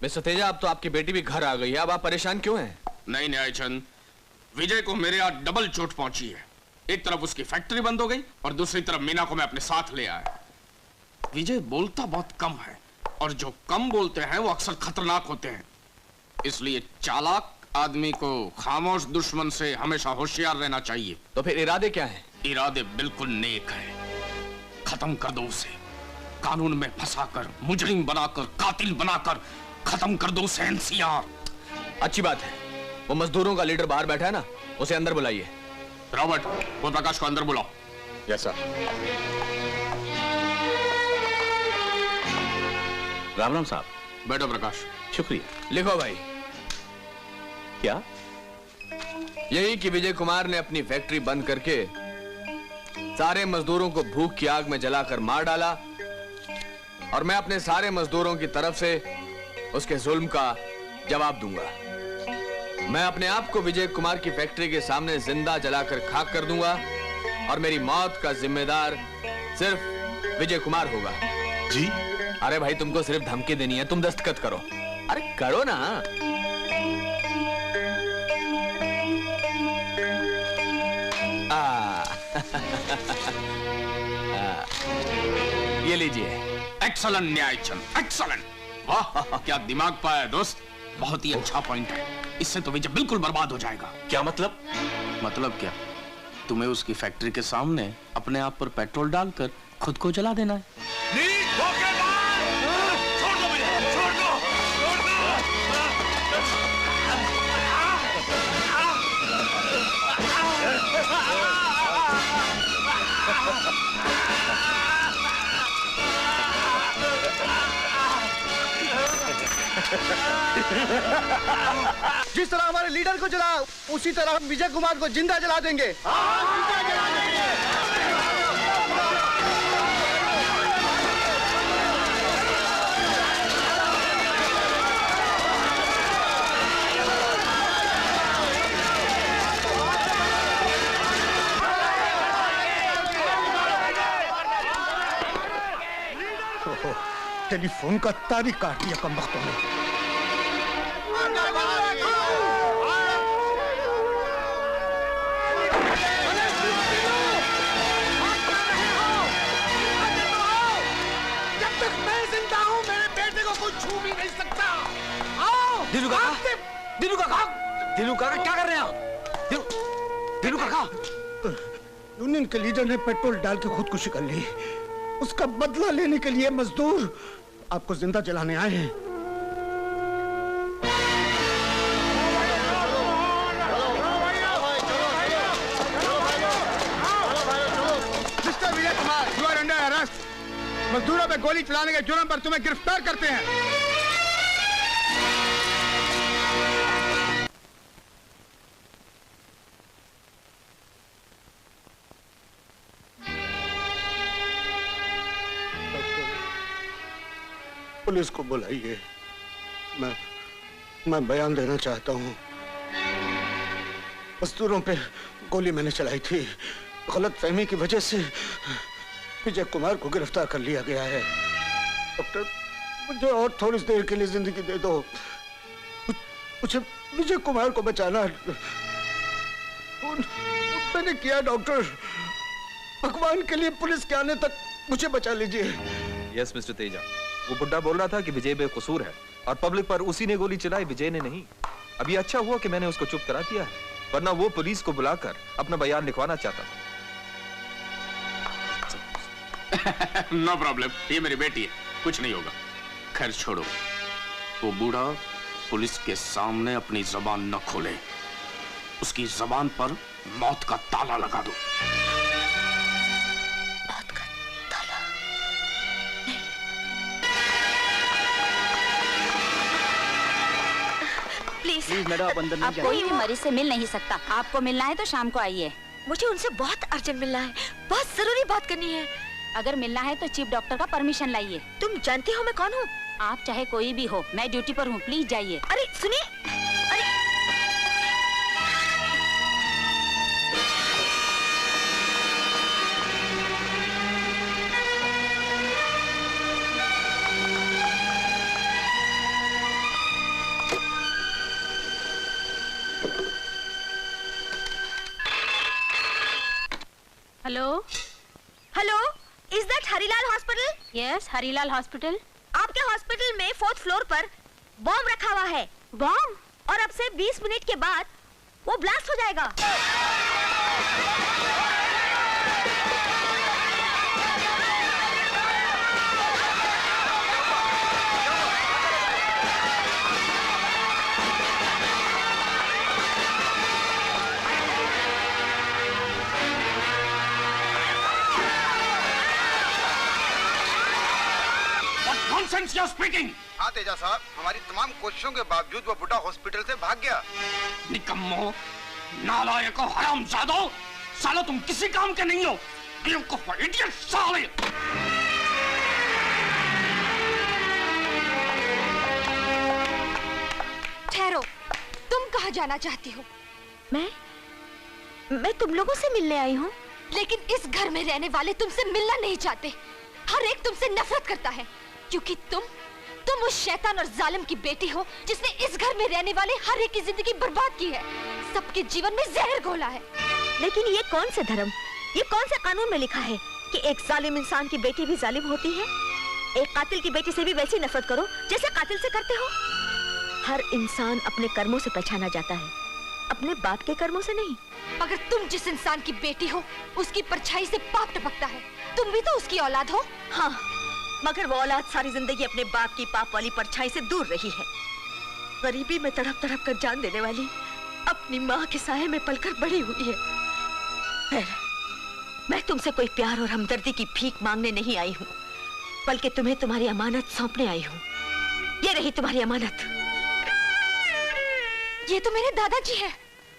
Mister Teja, अब तो आपकी बेटी भी घर आ गई है, अब आप परेशान क्यों हैं? नहीं न्यायचंद, विजय को मेरे यहाँ डबल चोट पहुंची है। एक तरफ उसकी फैक्ट्री बंद हो गई और दूसरी तरफ मीना को मैं अपने साथ ले आया। विजय बोलता बहुत कम है और जो कम बोलते हैं वो अक्सर खतरनाक होते हैं। इसलिए चालाक आदमी को खामोश दुश्मन से हमेशा होशियार रहना चाहिए। तो फिर इरादे क्या हैं? इरादे बिल्कुल नेक है। खत्म कर दो उसे, कानून में फंसाकर, मुजरिम बनाकर, कातिल बनाकर खत्म कर दो उसे एनसीआर। अच्छी बात है। वो मजदूरों का लीडर बाहर बैठा है ना, उसे अंदर बुलाइए। रॉबर्ट, वो प्रकाश को अंदर बुलाओ। Yes sir. राम राम साहब। बैठो प्रकाश। शुक्रिया। लिखो भाई। क्या? यही कि विजय कुमार ने अपनी फैक्ट्री बंद करके सारे मजदूरों को भूख की आग में जलाकर मार डाला और मैं अपने सारे मजदूरों की तरफ से उसके जुल्म का जवाब दूंगा। मैं अपने आप को विजय कुमार की फैक्ट्री के सामने जिंदा जलाकर खाक कर दूंगा और मेरी मौत का जिम्मेदार सिर्फ विजय कुमार होगा। जी? अरे भाई, तुमको सिर्फ धमकी देनी है, तुम दस्तखत करो। अरे करो ना। ये लीजिए। Excellent Nyayachand, excellent. वाह, क्या दिमाग पाया दोस्त। बहुत ही अच्छा पॉइंट है। इससे तो विजय बिल्कुल बर्बाद हो जाएगा। क्या मतलब? मतलब क्या? तुम्हें उसकी फैक्ट्री के सामने अपने आप पर पेट्रोल डालकर खुद को जला देना है। छोड़ दो मुझे, छोड़ दो, छोड़ दो। जिस तरह हमारे लीडर को जला, उसी तरह हम विजय कुमार को जिंदा जला देंगे। टेलीफोन का तार काट दिया कमबख्तों ने। जब तक मैं जिंदा हूं, मेरे बेटे को कोई छू भी नहीं सकता। आओ दिनू काका, दिनू काका, दिनू काका, क्या कर रहे हैं आप? दिनू काका, यूनियन के लीडर ने पेट्रोल डाल के खुदकुशी कर ली। उसका बदला लेने के लिए मजदूर आपको जिंदा जलाने आए हैं। Mister Vijay Kumar, you are under arrest. मजदूरों पे गोली चलाने के जुर्म पर तुम्हें गिरफ्तार करते हैं। पुलिस को बुलाइए। मैं बयान देना चाहता हूँ। मजदूरों पे गोली मैंने चलाई थी। गलत फहमी की वजह से विजय कुमार को गिरफ्तार कर लिया गया है। डॉक्टर, मुझे और थोड़ी देर के लिए जिंदगी दे दो। मुझे विजय कुमार को बचाना मैंने किया। डॉक्टर, भगवान के लिए पुलिस के आने तक मुझे बचा लीजिए। यस मिस्टर तेजा, वो बुड्ढा बोल रहा था कि विजय बेकसूर है और पब्लिक पर उसी ने गोली चलाई, विजय ने नहीं। अभी अच्छा हुआ कि मैंने उसको चुप करा दिया है, वरना वो पुलिस को बुलाकर अपना बयान लिखवाना चाहता था। नो प्रॉब्लम, ये मेरी बेटी है, कुछ नहीं होगा। खैर छोड़ो, वो बूढ़ा पुलिस के सामने अपनी जबान न खोले। उसकी जबान पर मौत का ताला लगा दो। मौत का ताला? प्लीज मैडम, आप अंदर नहीं कोई भी मरीज से मिल नहीं सकता। आपको मिलना है तो शाम को आइए। मुझे उनसे बहुत अर्जेंट मिलना है, बहुत जरूरी बात करनी है। अगर मिलना है तो चीफ डॉक्टर का परमिशन लाइए। तुम जानती हो मैं कौन हूँ? आप चाहे कोई भी हो, मैं ड्यूटी पर हूँ, प्लीज जाइए। अरे सुनिए, अरे hello hello, is that Harilal hospital? Yes, Harilal hospital. आपके हॉस्पिटल में 4th फ्लोर पर बॉम्ब रखा हुआ है। बॉम्ब? और अब से 20 मिनट के बाद वो ब्लास्ट हो जाएगा। Nonsense you're speaking! हाँ तेजा साहब, हमारी तमाम कोशिशों के बावजूद वो बुढ़ा हॉस्पिटल से भाग गया। निकम्मो, नालायको, हरामजादो, सालो तुम किसी काम के नहीं हो। बेवकूफ, इडियट साले। ठहरो, तुम कहाँ जाना चाहती हो? मैं तुम लोगों से मिलने आई हूँ, लेकिन इस घर में रहने वाले तुमसे मिलना नहीं चाहते। हर एक तुमसे नफरत करता है, क्योंकि तुम उस शैतान और जालिम की बेटी हो जिसने इस घर में रहने वाले हर एक की जिंदगी बर्बाद की है, सबके जीवन में जहर घोला है। लेकिन ये कौन से धर्म, ये कौन से कानून में लिखा है कि एक जालिम इंसान की बेटी भी जालिम होती है? एक कातिल की बेटी से भी वैसी नफरत करो जैसे कातिल से करते हो। हर इंसान अपने कर्मों से पहचाना जाता है, अपने बाप के कर्मों से नहीं। अगर तुम जिस इंसान की बेटी हो उसकी परछाई से पाप टपकता है, तुम भी तो उसकी औलाद हो। हाँ, मगर वो औलाद सारी जिंदगी अपने बाप की पाप वाली परछाई से दूर रही है। गरीबी में तड़प तड़प कर जान देने वाली अपनी माँ के साये में पलकर बड़ी हुई है। खैर, मैं तुमसे कोई प्यार और हमदर्दी की भीख मांगने नहीं आई हूँ, बल्कि तुम्हें तुम्हारी अमानत सौंपने आई हूँ। ये रही तुम्हारी अमानत। ये तो मेरे दादाजी हैं।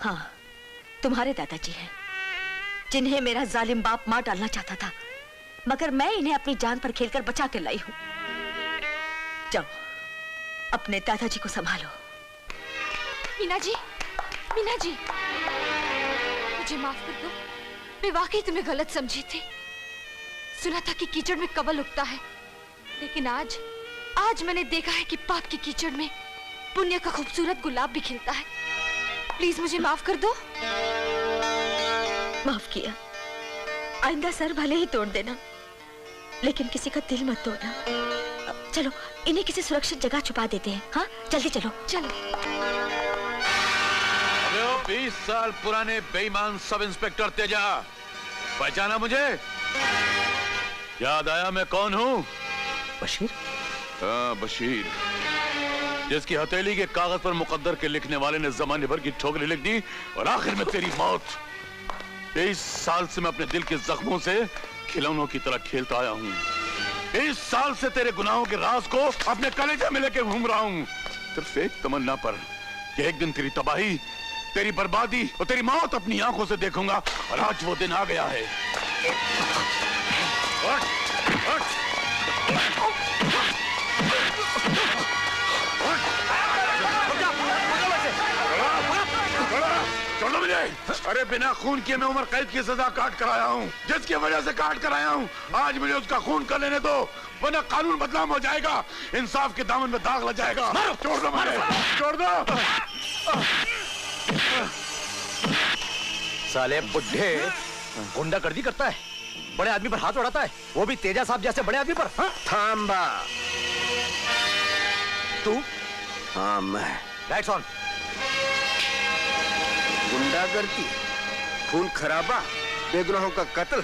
हाँ, तुम्हारे दादाजी हैं, जिन्हें मेरा जालिम बाप मार डालना चाहता था, मगर मैं इन्हें अपनी जान पर खेलकर बचा कर लाई हूँ। जाओ, अपने दादाजी को संभालो। मीना जी, मीना जी, मुझे माफ कर दो। मैं वाकई तुम्हें गलत समझी थी। सुना था कि कीचड़ में कवल उगता है, लेकिन आज मैंने देखा है कि पाप की कीचड़ में पुण्य का खूबसूरत गुलाब भी खिलता है। प्लीज मुझे माफ कर दो। माफ किया। आइंदा सर भले ही तोड़ देना, लेकिन किसी का दिल मत तोड़ना। चलो, इन्हें किसी सुरक्षित जगह छुपा देते हैं। हाँ, जल्दी चलो। चलो। अबे ओ 20 साल पुराने बेईमान सब इंस्पेक्टर तेजा, पहचाना मुझे? याद आया मैं कौन हूँ? बशीर? हाँ, बशीर, जिसकी हथेली के कागज पर मुकद्दर के लिखने वाले ने जमाने भर की ठोकरें लिख दी और आखिर में तेरी मौत। 23 साल से मैं अपने दिल के जख्मों से खिलौनों की तरह खेलता आया हूँ। 23 साल से तेरे गुनाहों के राज को अपने कलेजे में लेके घूम रहा हूँ, सिर्फ एक तमन्ना पर कि एक दिन तेरी तबाही, तेरी बर्बादी और तेरी मौत अपनी आंखों से देखूंगा। और आज वो दिन आ गया है। छोड़ दो मुझे। अरे बिना खून किए मैं उम्र कैद की सजा काट कर आया हूँ, जिसकी वजह से काट कर आया हूँ। आज मुझे उसका खून कर लेने दो, वरना कानून बदनाम हो जाएगा, इंसाफ के दामन में दाग लग जाएगा। छोड़ दो मुझे, छोड़ दो। साले बुड्ढे गुंडागर्दी करता है, बड़े आदमी पर हाथ उड़ाता है, वो भी तेजा साहब जैसे बड़े आदमी पर। थांबा। तू? हाँ, मैं। Lights on. गुंडागर्दी, खून खराबा, बेगुनाहों का कत्ल,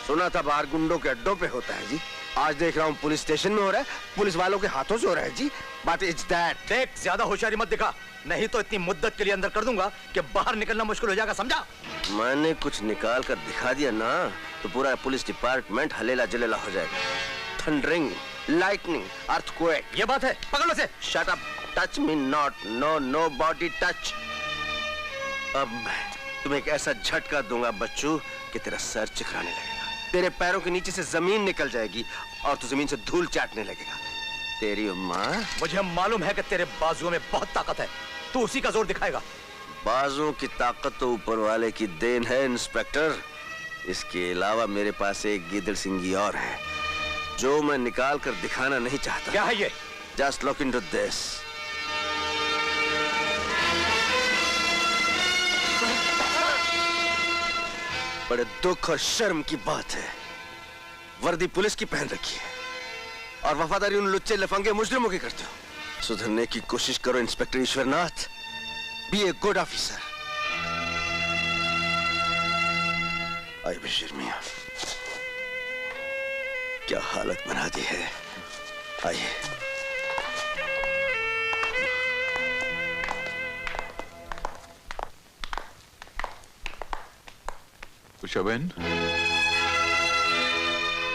सुना था बाहर गुंडों के अड्डों पे होता है जी। आज देख रहा हूँ पुलिस स्टेशन में हो रहा है, पुलिस वालों के हाथों से हो रहा है जी। बात इज दैट। देख, ज्यादा होशियारी मत दिखा, नहीं तो इतनी मुद्दत के लिए अंदर कर दूंगा कि बाहर निकलना मुश्किल हो जाएगा, समझा? मैंने कुछ निकाल कर दिखा दिया ना तो पूरा पुलिस डिपार्टमेंट हलेला जलेला हो जाएगा। Thundering, lightning, earthquake. ये बात है, पकड़ लो से। Shut up, touch me not, nobody touch. अब तुम्हें एक ऐसा झटका दूंगा बच्चू कि तेरा सर चिकराने लगेगा, तेरे पैरों के नीचे से जमीन निकल जाएगी और तू जमीन से धूल चाटने लगेगा। तेरी माँ। मुझे मालूम है कि तेरे बाजुओं में बहुत ताकत है, तू उसी का जोर दिखाएगा। बाजुओं की ताकत तो ऊपर वाले की देन है इंस्पेक्टर। इसके अलावा मेरे पास एक गीदड़ सिंगी और है जो मैं निकाल कर दिखाना नहीं चाहता। क्या है ये? Just look into this. बड़े दुख और शर्म की बात है, वर्दी पुलिस की पहन रखी है और वफादारी उन लुच्चे लफंगे मुजरिमों की करते हो। सुधरने की कोशिश करो inspector Ishwarnath, be a good officer. आइए बशीर मियां, क्या हालत बना दी है। आइए। उषा बहन,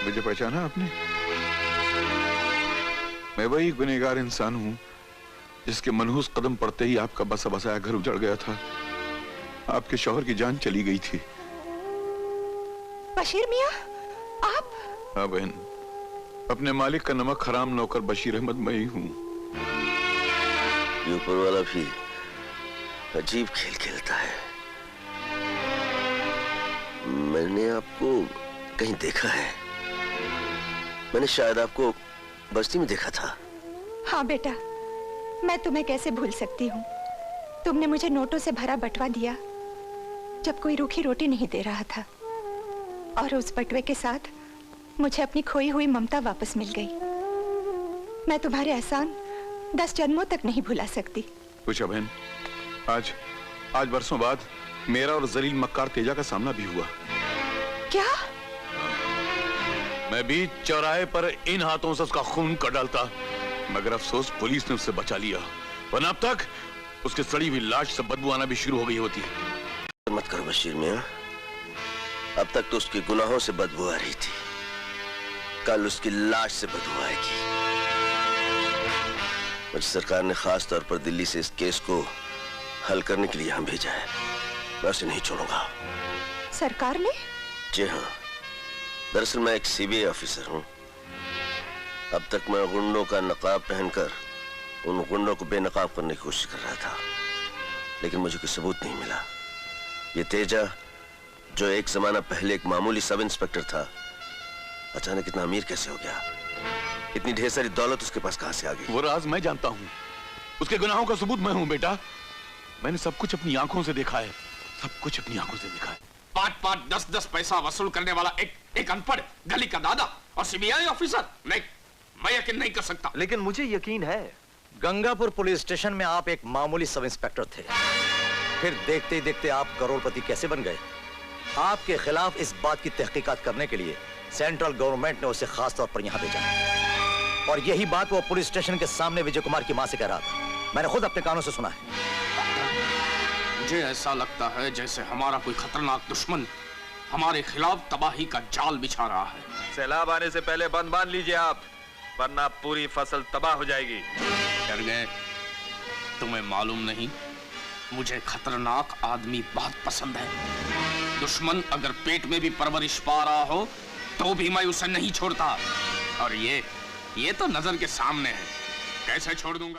मुझे पहचाना आपने? मैं वही गुनहगार इंसान हूं जिसके मनहूस कदम पड़ते ही आपका बसा बसाया घर उजड़ गया था, आपके शौहर की जान चली गई थी। बशीर मियां, आप? हाँ बहन, अपने मालिक का नमक हराम नौकर बशीर अहमद मैं ही हूं। ऊपर वाला भी अजीब खेल खेलता है। मैंने आपको कहीं देखा है। मैंने शायद आपको बस्ती में देखा था। हाँ बेटा, मैं तुम्हें कैसे भूल सकती हूँ। तुमने मुझे नोटों से भरा बटवा दिया जब कोई रूखी रोटी नहीं दे रहा था, और उस बटवे के साथ मुझे अपनी खोई हुई ममता वापस मिल गई। मैं तुम्हारे एहसान 10 जन्मों तक नहीं भुला सकती। उषा बहन, आज बरसों बाद मेरा और जलील मक्कार तेजा का सामना भी हुआ। क्या? मैं भी चौराहे पर इन हाथों से उसका खून कर डालता, मगर अफसोस पुलिस ने उससे बचा लिया, वरना अब तक उसकी सड़ी हुई लाश से बदबू आना भी शुरू हो गई होती। मत करो बशीर मियां, अब तक तो उसके गुनाहों से बदबू आ रही थी, कल उसकी लाश से बदबू आएगी। मुझे सरकार ने खास तौर पर दिल्ली से इस केस को हल करने के लिए यहां भेजा है। मैं उसे नहीं छोड़ूंगा। सरकार ने? जी हाँ, दरअसल मैं एक सीबीआई ऑफिसर हूँ। अब तक मैं गुंडों का नकाब पहनकर उन गुंडों को बेनकाब करने की कोशिश कर रहा था, लेकिन मुझे कोई सबूत नहीं मिला। ये तेजा, जो एक जमाना पहले एक मामूली सब इंस्पेक्टर था, अचानक इतना अमीर कैसे हो गया? इतनी ढेर सारी दौलत उसके पास कहां से आ गई? वो राज मैं जानता हूँ, उसके गुनाहों का सबूत मैं हूँ बेटा। मैंने सब कुछ अपनी आंखों से देखा है, सब कुछ अपनी आंखों से देखा है। 5-5, 10-10 पैसा वसूल करने वाला एक अनपढ़ गली का दादा और सीबीआई ऑफिसर? नहीं, मैं यकीन नहीं कर सकता। लेकिन मुझे यकीन है। गंगापुर पुलिस स्टेशन में आप एक मामूली सब इंस्पेक्टर थे, फिर देखते ही देखते आप करोड़पति कैसे बन गए? आपके खिलाफ इस बात की तहकीकात करने के लिए सेंट्रल गवर्नमेंट ने उसे खास तौर पर यहां भेजा, और यही बात वो पुलिस स्टेशन के सामने विजय कुमार की मां से कह रहा था। मैंने खुद अपने कानों से सुना है। मुझे ऐसा लगता है जैसे हमारा कोई खतरनाक दुश्मन हमारे खिलाफ तबाही का जाल बिछा रहा है। सैलाब आने से पहले बंद बांध लीजिए आप, वरना पूरी फसल तबाह हो जाएगी। डर गए? तुम्हें मालूम नहीं, मुझे खतरनाक आदमी बहुत पसंद है। दुश्मन अगर पेट में भी परवरिश पा रहा हो तो भी मैं उसे नहीं छोड़ता, और ये तो नजर के सामने है, कैसे छोड़ दूंगा?